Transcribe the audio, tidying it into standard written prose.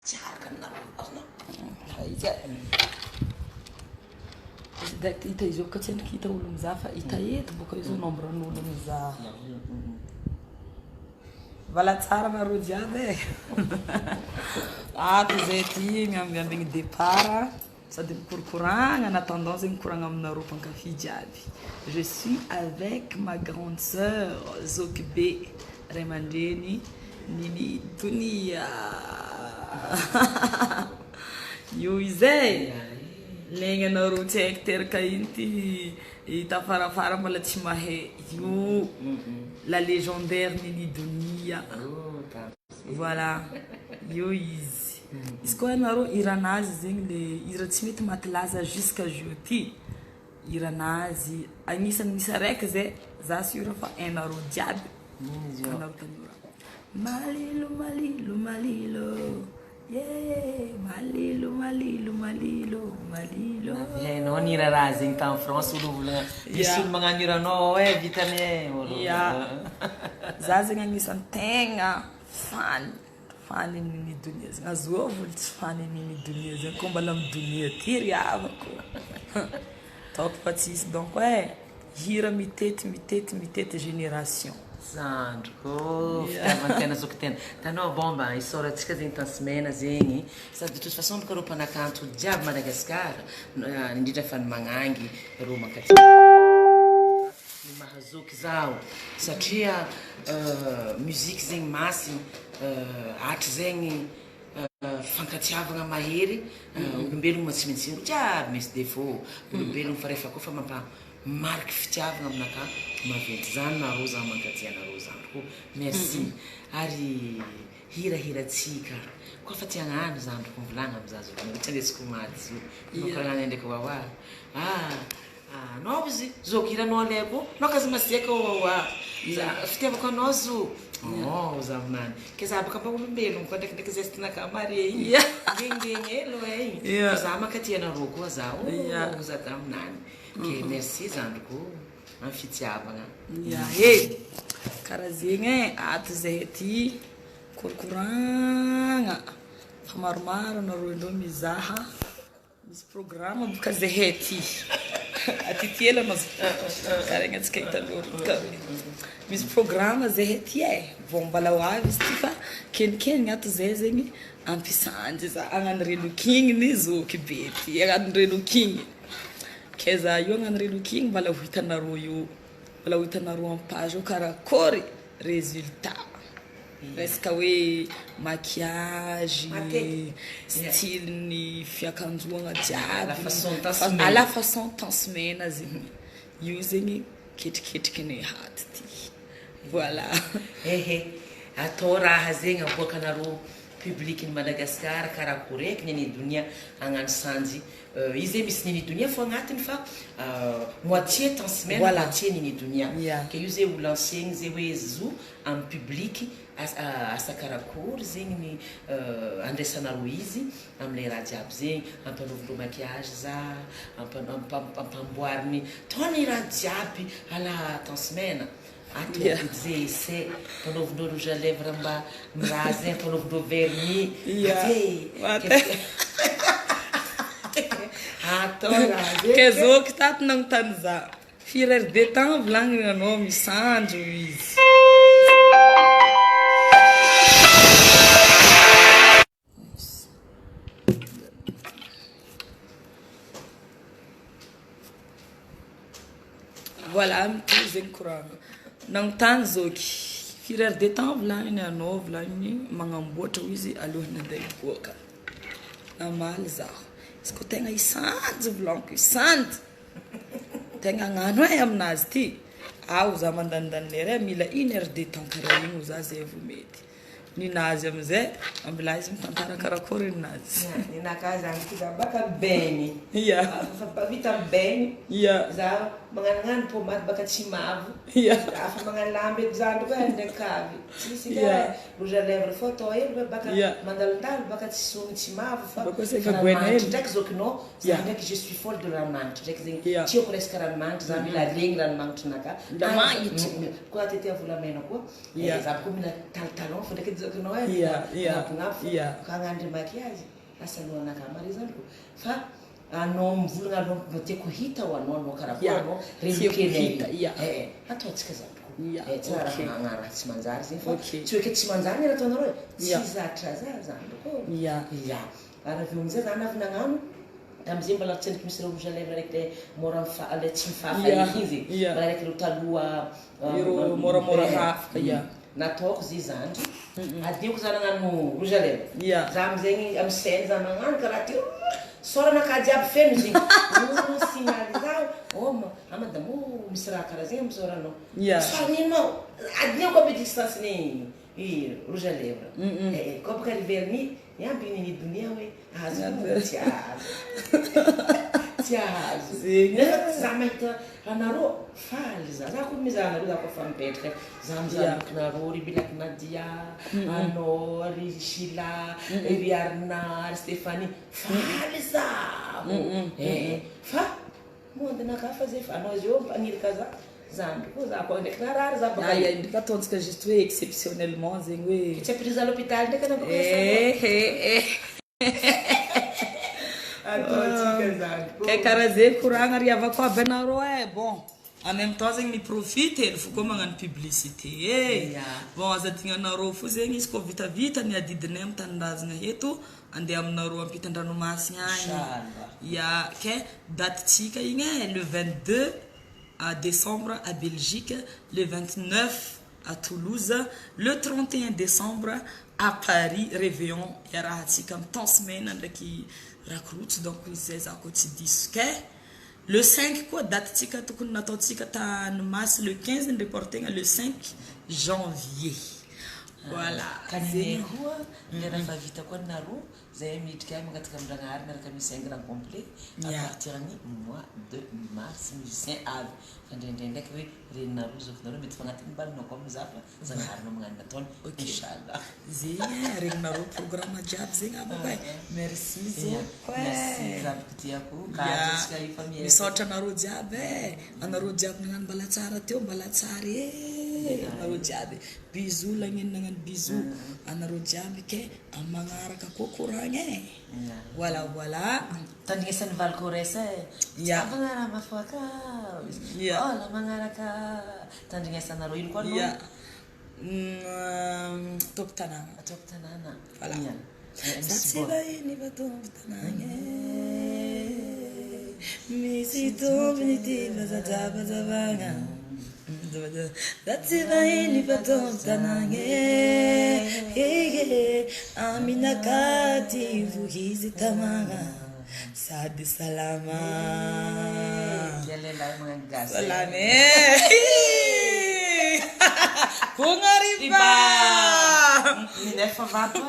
Ita izy ka tsy endriky hita olo mizaha fa hita eto boka izy nombre n'olo mizaha. Vala tsara nareo jiaby e. Ato zay ty miambigny départ sady mikorokoragna na tendance mikoragna aminareo mpankafy jiaby. Je suis avec ma grande sœur Zokibe Ray aman-dreny Nini Dunia. Io izay legna anareo tsy haiko teraka iny ty hita farafara mbola tsy mahay io la légendaire Nini Dunia. Voilà io izy izy koa anareo iranazy zegny le hira tsy mety matalaza jusqu'à jour ty iranazy agnisan'ny misy araiky zay za sûre fa hainareo jiaby anareo tanora malilo malilo malilo yeah malilo malilo malilo malilo hainao ny raha zegny ta en France olo volagna misy olo magnano iranao e vitamine za zegny agnisan'ny tegna fan Nini Dunia zegny azovolo tsy fan Nini Dunia zegny koa mbala amin'ny dunia ty riavako taoko fa tsisy donc hira mitety génération Sandro fitiavantena zoko tena tanao bomba isaorantsika zegny tansemena zegny sady de toute façon bôka rô mpanakanto jiaby Madagasikara indrindra fa ny magnangy rô mankaty ny mahazoky zao satria musique zegny masina hatry zegny fankatiavagna mahery olombelogno tsy maintsy jiaby misy défaut olombelogno fa rehefa koa fa mamariky fitiavagna aminaka maventy zany nareo zany mankatia nareo zany ko merci ary hirahiratsika koa fa tiagnano zany ko volagna amizah zao tsy andesiko maty io nokragnany ndraiky wawa anao izy zoko hiranao alaiko anao kaza masiaka fitiavako anao zo za aminany ke za baka mba olombelogno koa ndraikindraiky zestinaka mare ngengeny elo e za mankatia nareo koa za za taminany ke merci zandro ko amin'ny fitiavagna karaha zegny ato zay ty korokoragna fa maromaro anareo indreo mizaha misy programme boka zahay ty aty ela anao karaha antsika hitan'olo misy programme zahay ty vao mbala ho avy izy ty fa kenikenigny ato zay zegny ampisanjy za agnano relokigny Zokibe ty agnano relokigny ke za io agnano relokigny mbala ho hitanareo io mbala ho hitanareo amin'ny page io karakory résultat resaka hoe maquillage style ny fiakanjoagna jiaby à la façon tansemena zegny io zegny ketriketriky ny haty ty voilà atao raha zegny aboaka anareo public ny Madagasikara karakory eky Nini Dunia agnano sanjy izy misy Nini Dunia fo agnatiny fa moitié tansemena moitié Nini Dunia ke io zay olo enseigny zay hoe zo amin'ny public asa karakory zegny ny andraisanareo izy amile raha jiaby zegny ampanaovindreo maquillage za ampamboariny taony raha jiaby ala tansemena ato zay se ampanaovindreo rouge à lèvre mba miraha zegny ampanaovindreo vernis ke zoky tato nagnotany za firy de temps volagniny anao misandro izy voilà mity zegny koragna nagnotany zoky firy de temps volagniny anao volagniny magnamboatra izy alohany andeha hiboaka namaly zaho izy koa tegna isanjy volagniko isanjy tegna agnano aminazy ty za mandandany lera mila 1 heure de temps karaha igny za zay vao mety ninazy amizay ambila izy mitantara karakory ninazy ninaka zany ty za baka beny fa vita beny za magnanognano pomade baka tsy mavo afa magnano lamby eky zandro koa ndraiky kavy tsisy ka rouge à lèvre fô atao elo baka mandalondalo baka tsy sony tsy mavo fa ranomanitra ndraiky zokinao za ndraiky je suis folle de ranomanitra ndraiky zegny tiako resaka ranomanitra za mila regny ranomanitry naka koa tetea volamena koa za baka mila talon fa ndraiky zoknao e kagnandry makiazy asalohana kamarizaniko fa anao mivolagna aloha tiako hita ho anao karakory anao relokely ataotsika zany tsara agnara tsy manjary zegny fa tsy hoe ke tsy manjary raha ataonareo tsy zatra zany ko ary avy amizay zany avy nagnano amizay mbola tsy misy rouge à lèvres raiky mora le tsy mifahafa izy raha raiky ro taloha moramora hafaka nataoko zay zany adioko zany nagnano rouge à lèvres za amizegny amy scène za nagnano karaha teo sorana jiaby feno zegny signaly zao amadamo misy raha karaha zegny amy soranao faninao adioko aby distance ny rouge à lèvres koa baka riverni yamby ny dunia hoe azo tsy azo nefa za mahita anareo faly za koa mizaha anareo za koa fa mipetraka za mizaha nareo ry Bilaky Nadia anao ry Sheila ry Arna ry Stéphanie faly zaho fa mondinaka fa zay fa anao zio mpanirika za zany koa za koa ndraiky narary za baka ndreka ataontsika juste hoe exceptionnellement zegny hoe tsy prise à l'hôpital ndraiky anao karaha zegny koragna riavako aby anareo bon en même temps zegny miprofite hely fo koa magnano publicité bon aza tignanareo fo zegny izy koa vitavita ny adidinay amy tanindrazagna eto andeha aminareo ampitan-dranomasigny agny ke datetsika igny le 22 à décembre à Belgique, le 29 à Toulouse, le 31 décembre à Paris, Réveillon, et à comme tant semaine qui recrute donc c'est à côté le 5 quoi date tika tout mars le 15 de reporting le 5 janvier. Voilà. Kanine koa le raha vita koa naro zay midika magnatika amranahary miaraka misy un grand complet à partir du mois de mars musicien avy fandrendreny ndraiky hoe renareo zokinareo mety fagnatiny balinao koa mizafa zanaharinao magnano nataony inchallah zegny regnareo programme jiaby zegny abako merci merci zabako tiako katsika ifa misaotra anareo jiaby anareo jiaby nagnano mbala tsara teo mbala tsara anareo jiaby bisous lagnino nagnano bisous anareo jiaby ke magnaraka koa koragna voilà tandrignasany valkoresa magnara mafaka la magnaraka tandrignasanareo ino koa no Topo Tanàna voilà Satsivahiny vatombo tanàna misy tombony ty vazajabazavagna Satsivahiny vatombo tanàna aminakaty vohizy tamagna sady salama salame kung arriba! Minerva vato